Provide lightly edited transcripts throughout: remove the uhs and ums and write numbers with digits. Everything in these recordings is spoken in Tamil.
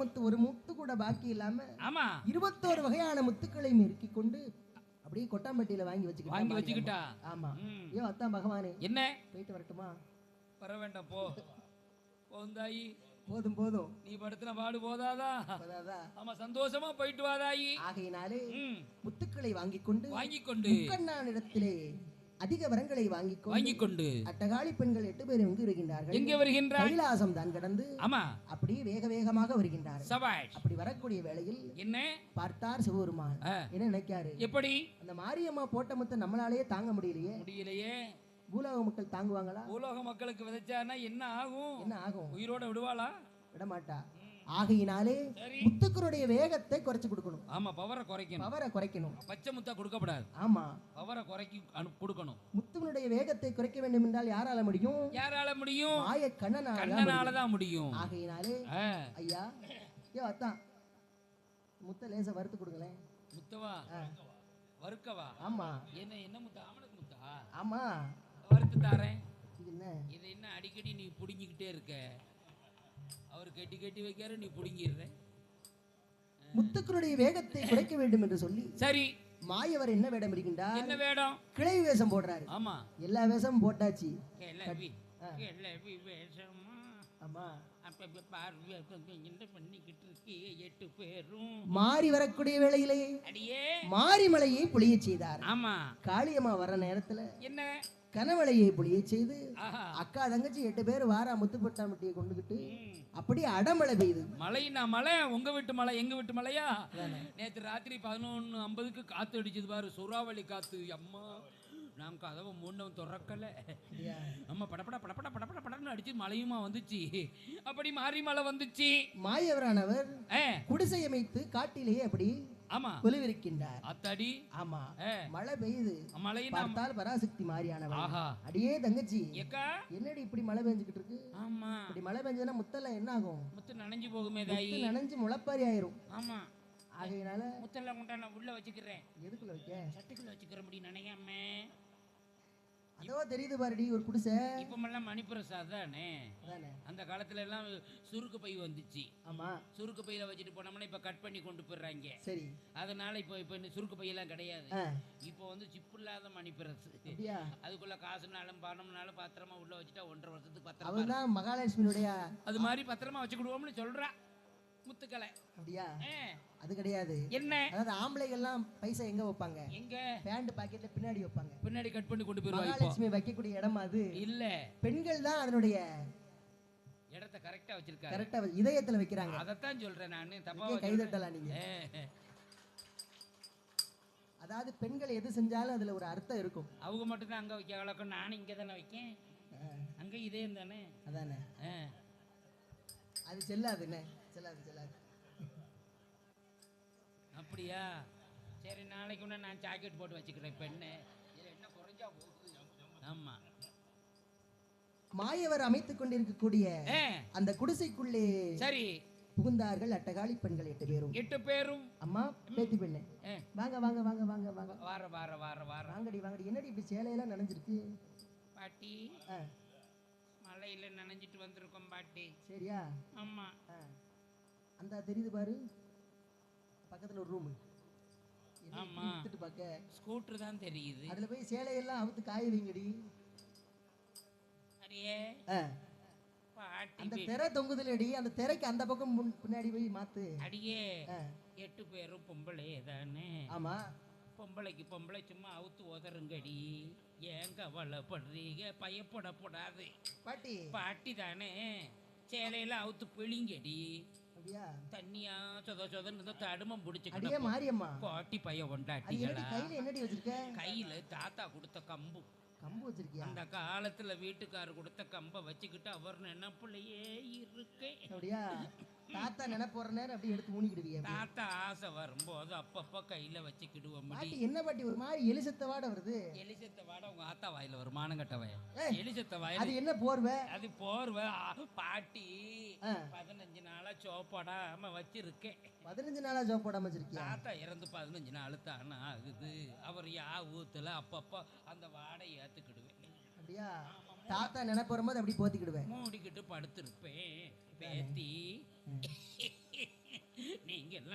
முத்து ஒரு முத்து கூட பாக்கி இல்லாம ஆமா 21 வகையான முத்துக்களை மெருக்கி கொண்டு அப்படியே கொட்டாம்பட்டியில வாங்கி வச்சுக்கிட்டா. ஆமா. ஐயோ அத்தான் பகவானே, என்ன போயிட்டு வரட்டுமா? வர வேண்டாம், போ போந்தாயி. போதும் போதும், நீ படுத்தின பாடு போதாதா? ஆமா, சந்தோஷமா போயிட்டு வாதாயி. ஆகையினாலே முத்துக்களை வாங்கிக் கொண்டு இடத்திலே அதிக வரங்களை வாங்கிக் கொண்டு அட்டகாளி பெண்கள் 8 பேர் எங்கு வருகின்றார்கள்? எங்கே வருகின்றார்? கைலாசம் தான் கடந்து ஆமா அப்படியே வேக வேகமாக வருகின்றார்கள். சபாஷ். அப்படி வரக்கூடிய வேளையில் என்ன பார்த்தார் சிவபெருமான். என்ன நினைக்காரு? எப்படி அந்த மாரியம்மா போட்ட முத்தை நம்மளாலேயே தாங்க முடியலையே. பூலோக மக்கள் தாங்குவாங்களா? பூலோக மக்களுக்கு விதைச்சானா என்ன ஆகும்? உயிரோட விடுவாளா? விடமாட்டா. ஆகையினாலே முத்துக்களுடைய வேகத்தை குறைச்சு கொடுக்கணும். ஆமா, பவரை குறைக்கணும். பச்சை முத்தா கொடுக்கப்படாது. ஆமா, பவரை கொடுக்கணும். முத்துவனுடைய வேகத்தை குறைக்க வேண்டும் என்றால் யாரால முடியும்? மாய கண்ணனால தான் முடியும். ஆகையினாலே ஐயா, அத்தான் முத்த லேச வறுத்து கொடுங்களேன். முத்தவா வறுக்கவா? ஆமா. என்ன முத்தா? ஆமணக்கு முத்தா? ஆமா, வறுத்து தாரேன். இது என்ன அடிக்கடி நீ புடுங்கிக்கிட்டே இருக்க? அவர் கட்டி வைக்காரு, நீ புடுங்கிடுற. முத்துக்களுடைய வேகத்தை குறைக்க வேண்டும் என்று சொல்லி சரி மாயவர் என்ன வேடம் இருக்கின்றார்? என்ன வேடம்? கிளை வேஷம் போடுறாரு. ஆமா, எல்லா வேஷமும் போட்டாச்சு. மாறி வரக்கூடிய வேளையிலே மாரிமலையை பொழிய செய்தார். ஆமா, காளியம்மா வர நேரத்துல என்ன கனவளையை பொழிய செய்து அக்கா தங்கச்சி 8 பேர் வாரா முத்துப்பட்டாமட்டியை கொண்டுகிட்டு அப்படியே அடமழை பெய்யுது. மழைனா மழை, உங்க வீட்டு மழை எங்க வீட்டு மழையா? நேற்று ராத்திரி 11:50க்கு காத்து அடிச்சது பாரு, சூறாவளி காத்து. அம்மா, நான் கதவை மூண்டவன் திறக்கல. அம்மா படப்பட படப்பட படப்பட படன்னு அடிச்சு மழையுமா வந்துச்சு. அப்படி மாறி மழை வந்துச்சு. மாயவரானவர் குடிசை அமைத்து காட்டிலேயே அப்படி ஆமா கொலுவிருக்கின்றார். அத்தடி. ஆமா, மழை பெய்யுது. மழை பார்த்தால் பராசக்தி மாரியானவர். அடியே தங்கச்சி, என்னடி இப்படி மழை பெஞ்சுக்கிட்டு இருக்கு? ஆமா, இப்படி மழை பெஞ்சதுன்னா முத்தெல்லாம் என்ன ஆகும்? முத்து நனைஞ்சு போகுமே தாயி. நனைஞ்சு முளைப்பாரி ஆயிரும். ஆமா, ஆகையினால முத்தெல்லாம் கொண்டா நான் உள்ள வச்சுக்கிறேன். எதுக்குள்ள வைக்க? சட்டுக்குள்ள வச்சுக்கிற முடி நினைக்காம. அதோ தெரியுது பாருடி ஒரு குடிசை. இப்பமெல்லாம் மணிப்பிரசாத் தானே. அந்த காலத்துல எல்லாம் சுருக்கு பை வந்துச்சு. ஆமா, சுருக்கு பையில வச்சுட்டு போனோம்னா இப்ப கட் பண்ணி கொண்டு போயிடுறாங்க. சரி, அதனால இப்ப சுருக்கு பையெல்லாம் கிடையாது. இப்போ வந்து சிப்பு இல்லாத மணிப்பிரசு. அதுக்குள்ள காசுனாலும் பணம்னாலும் பத்திரமா உள்ள வச்சுட்டா 1.5 வருஷத்துக்கு பத்திரமா. அவதான் மகாலட்சுமியுடைய அது மாதிரி பத்திரமா வச்சுக்கிடுவோம்னு சொல்றா முத்துக்களை. அப்படியா? அது கிடையாது. என்ன? அதாவது ஆம்பளைகள்லாம் பைசா எங்க வைப்பாங்க? எங்க? பேண்ட் பாக்கெட்ல பின்னாடி வைப்பாங்க. பின்னாடி கட் பண்ணி கொண்டு போயிடுவாங்க. மகாலட்சுமி வைக்கக்கூடிய இடம் அது இல்ல. பெண்கள் தான் அதனுடைய இடத்தை கரெக்டா வச்சிருக்காங்க. கரெக்டா இதயத்துல வைக்கிறாங்க. அதத்தான் சொல்றேன் நான். தப்பா கைதட்டலாம் நீங்க. அதாவது பெண்கள் எது செஞ்சாலும் அதுல ஒரு அர்த்தம் இருக்கும். அவங்க மட்டும் தான் அங்க வைக்க வழக்கம். நானும் இங்க தானே வைக்கேன். அங்க இதயம் தானே. அதானே. அது செல்லாதுன்னு செல்லாது. அப்படியா? சரி, நாளைக்கு ஒன்று நான் ஜாக்கெட் போட்டு வச்சுக்கிறேன். பெண்ணு என்ன குறைஞ்சா போகுது. ஆமா, மாயவர் அமைத்துக் கொண்டிருக்கக்கூடிய அந்த குடிசைக்குள்ளே சரி புகுந்தார்கள் அட்டகாளி பெண்கள் 8 பேரும். அம்மா, பேத்தி பெண்ணு, வாங்க வாங்க வாங்க வாங்க வாங்க. வாங்கடி வாங்கடி. என்னடி இப்படி சேலையெல்லாம் நனைஞ்சிருக்கு? பாட்டி, மழையில நனைஞ்சிட்டு வந்திருக்கோம் பாட்டி. சரியா? ஆமா. அந்த தெரியுது பாரு, பக்கத்துல ஒரு ரூம். ஆமா, ஸ்கூட்டர் தான் தெரியுது. அதுல போய் சேலையெல்லாம் அவுத்து காய வைங்கடி. அடியே பாட்டி, அந்த திரை தொங்குதுலடி, அந்த திரைக்கு அந்த பக்கம் பின்னாடி போய் மாத்து. அடியே 8 பேரும் பொம்பளை தானே. ஆமா, பொம்பளைக்கு பொம்பளை சும்மா அவுத்து உதருங்கடி. ஏன் கவலைப்படுறீங்க? பயப்படக்கூடாது பாட்டி. பாட்டி தானே, சேலையெல்லாம் அவுத்து பிழிங்கடி. தண்ணியா சொதன்னு தடுமம் பிடிச்சு மாரியம்மா. பாட்டி பையன் கொண்டாட்டிங்களா? கையில என்னடி வச்சிருக்க? கையில தாத்தா கொடுத்த கம்பு வச்சிருக்கியா? அந்த காலத்துல வீட்டுக்காரு கொடுத்த கம்ப வச்சுக்கிட்டு அவர் நினைப்புலயே இருக்கேன். அப்படியா? தாத்தா நினைப்போற நேரம் அப்படி எடுத்து மூணிக்கிடுவீங்க. தாத்தா ஆசை வரும்போது அப்பப்ப கையில வச்சுக்கிடுவோம். என்ன பாட்டி ஒரு மாதிரி எலிசத்த வாட வருது? எலிசத்த வாட உங்க ஆத்தா வாயில வரும். மானங்கட்டவை எலிசத்த வாயில. அது என்ன போர்வை? அது போர்வை பாட்டி. 15 நாளா சோப்பாடாம வச்சிருக்கேன். 15 நாளா சோப்பாடாம வச்சிருக்கேன். தாத்தா இறந்து 15 நாள் தானே ஆகுது. அவர் ஊத்துல அப்பப்ப அந்த வாடை ஏத்துக்கிடுவேன். அப்படியா? தாத்தா நினைப்போற போது அப்படி போத்திக்கிடுவேன். மூடிக்கிட்டு படுத்திருப்பேன். பேத்தி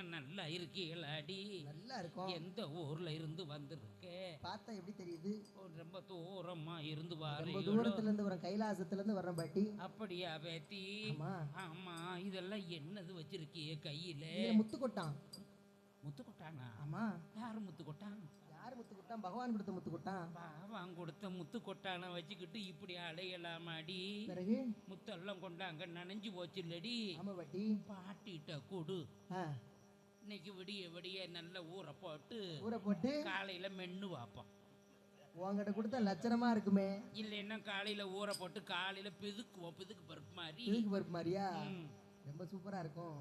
எல்லாம் நல்லா இருக்கீங்களாடி? நல்லா இருக்கும். எந்த ஊர்ல இருந்து வந்திருக்க? பார்த்தா எப்படி தெரியுது? ரொம்ப தூரமா இருந்து வாரு. ரொம்ப தூரத்துல இருந்து வர, கைலாசத்துல இருந்து வர்றேன் பாட்டி. அப்படியா பேத்தி? ஆமா. ஆமா, இதெல்லாம் என்னது வச்சிருக்கிய கையில? முத்து கொட்டான். முத்து கொட்டானா? ஆமா. யாரு முத்து கொட்டான்? யாரு முத்து கொட்டான்? பகவான் கொடுத்த முத்து கொட்டான். பகவான் கொடுத்த முத்து கொட்டான வச்சுக்கிட்டு இப்படி அலையலாமாடி? பிறகு முத்தெல்லாம் கொண்டாங்க, நனைஞ்சு போச்சு இல்லடி? ஆமா பாட்டி. பாட்டிட்ட கூடு. இன்னைக்கு விடிய விடிய நல்ல ஊற போட்டு காலையில மென்னு வாப்போம். உங்ககிட்ட கொடுத்தா லட்சணமா இருக்குமே. இல்லைன்னா காலையில ஊற போட்டு காலையில பெதுக்குவோம். பெதுக்கு பருப்பு மாதிரி. பெதுக்கு பருப்பு மாதிரியா? ரொம்ப சூப்பரா இருக்கும்.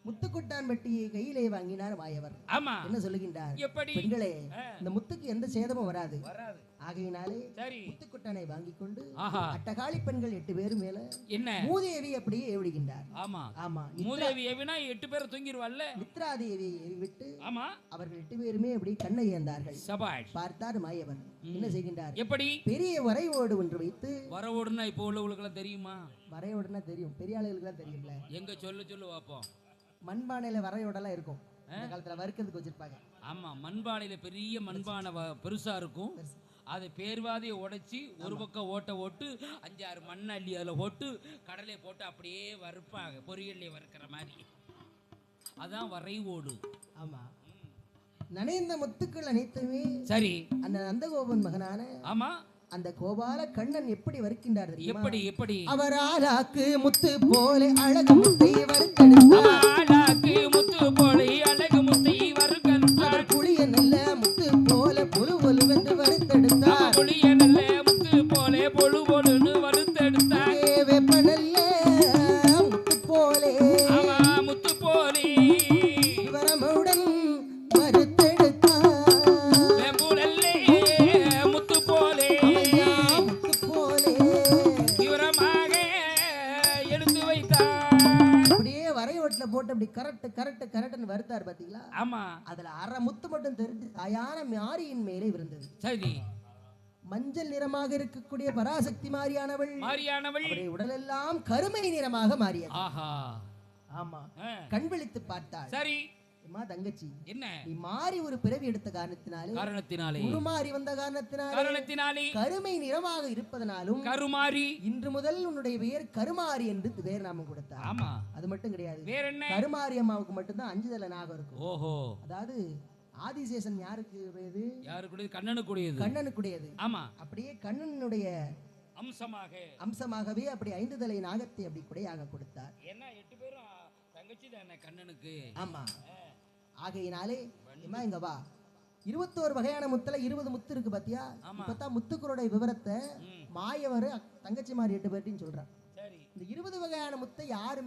முத்துக்கொட்டான் பெட்டியை கையிலே வாங்கினார் மாயவர். ஆமா. என்ன சொல்லுகின்றார்? எப்படி? பெண்களே, இந்த முத்துக்கு எந்த சேதமும் வராது. வராது. ஆகையினாலே சரி, முத்துக்கொட்டானை வாங்கி கொண்டு அட்டகாளி பெண்கள் 8 பேர் மேல என்ன மூதேவி அப்படியே ஏவிடுகின்றார். ஆமா ஆமா. மூதேவி ஏவினா 8 பேர் தூங்கிடுவாள்ல. மித்ராதேவி ஏவி விட்டு ஆமா அவர்கள் 8 பேருமே அப்படி கண்ணை ஏந்தார்கள். சபாஷ். பார்த்தார் மாயவர். என்ன செய்கின்றார்? எப்படி? பெரிய வரைவோடு ஒன்று வைத்து. வரைவோடுனா இப்போ உள்ளவங்களுக்கு எல்லாம் தெரியுமா? வரைவோடுனா தெரியும், பெரிய ஆளுகளுக்கு தான் தெரியும்ல. எங்க சொல்லு வாப்போம். மண்பானையில வரையோடெல்லாம் இருக்கும், அந்த காலத்துல வறுக்கிறதுக்கு வச்சிருப்பாங்க. ஆமா, மண்பானையில பெரிய மண்பானை பெருசா இருக்கும். அதை பேர்வாதியை உடைச்சி ஒரு பக்கம் ஓட்டு 5-6 மண் அள்ளி அதில் ஓட்டு கடலை போட்டு அப்படியே வறுப்பாங்க, பொரியல்லையே வறுக்கிற மாதிரி. அதான் வரைவோடு. ஆமா. நனைந்த முத்துக்கள் அனைத்துமே சரி அந்த நந்தகோபன் மகனான ஆமா அந்த கோபால கண்ணன் எப்படி வறுக்கின்றார்? எப்படி அவர் ஆளாக்கு முத்து போல அழகு முத்தை வறுத்தெடுத்தார். ஆளாக்கு முத்து போல அழகு முத்தை வறுத்தெடுத்தார். புளிய நல்ல முத்து போல பொழு பொழுவென்று வறுத்தெடுத்தார். புளிய நல்ல முத்து போல பொழு பொழுன்னு வறுத்தெடுத்தார். வெப்ப நல்ல முத்து போலே, ஆமா முத்து போலே விவரமுடன் வறுத்தெடுத்தார். வெம்புடல்லே முத்து போலே முத்து போலே விவரமாக எடுத்து வைத்தார். அப்படியே வரையோட்டுல போட்டு அப்படி கரெக்ட்னு வருத்தார் பாத்தீங்களா? ஆமா. அதுல அரை முத்து மட்டும் தெரிஞ்சு தாயான மாரியின் மேலே விழுந்தது. சரி. மஞ்சள் நிறமாக இருக்கக்கூடிய பராசக்தி மாரியானவள் அவருடைய உடலெல்லாம் கருமை நிறமாக மாறியது. ஆஹா. ஆமா. கண் விழித்து பார்த்தாள். சரி. அம்மா தங்கச்சி, என்ன நீ மாறி ஒரு பிறவி எடுத்த காரணத்தினாலே உருமாறி வந்த காரணத்தினாலே கருமை நிறமாக இருப்பதனாலும் கருமாரி இன்று முதல் உன்னுடைய பெயர் கருமாரி என்று பேர் நாமம் கொடுத்தார். ஆமா. அது மட்டும் கிடையாது, வேற என்ன? கருமாரி அம்மாவுக்கு மட்டும்தான் 5 தலை நாகம் இருக்கும். ஓஹோ. அதாவது ஆதிசேஷன் யாருக்கு உடையது? யாருக்குடையது? கண்ணனுக்குடையது. கண்ணனுக்குடையது. ஆமா. அப்படியே கண்ணனுடைய அம்சமாகவே அப்படி 5 தலை நாகத்தை அப்படி குடையாக கொடுத்தார். என்ன 8 பேரும் தங்கச்சி தானே கண்ணனுக்கு? ஆமா. ஆகையினாலே அம்மா இங்க வா, 21 வகையான முத்துல 20 முத்து இருக்கு பாத்தியா? இப்பதான் முத்துக்களுடைய விவரத்தை மாயவர் தங்கச்சி மாதிரி 8 பேர்ட்டையும் சொல்றான். இந்த 20 வகையான முத்தை யாரு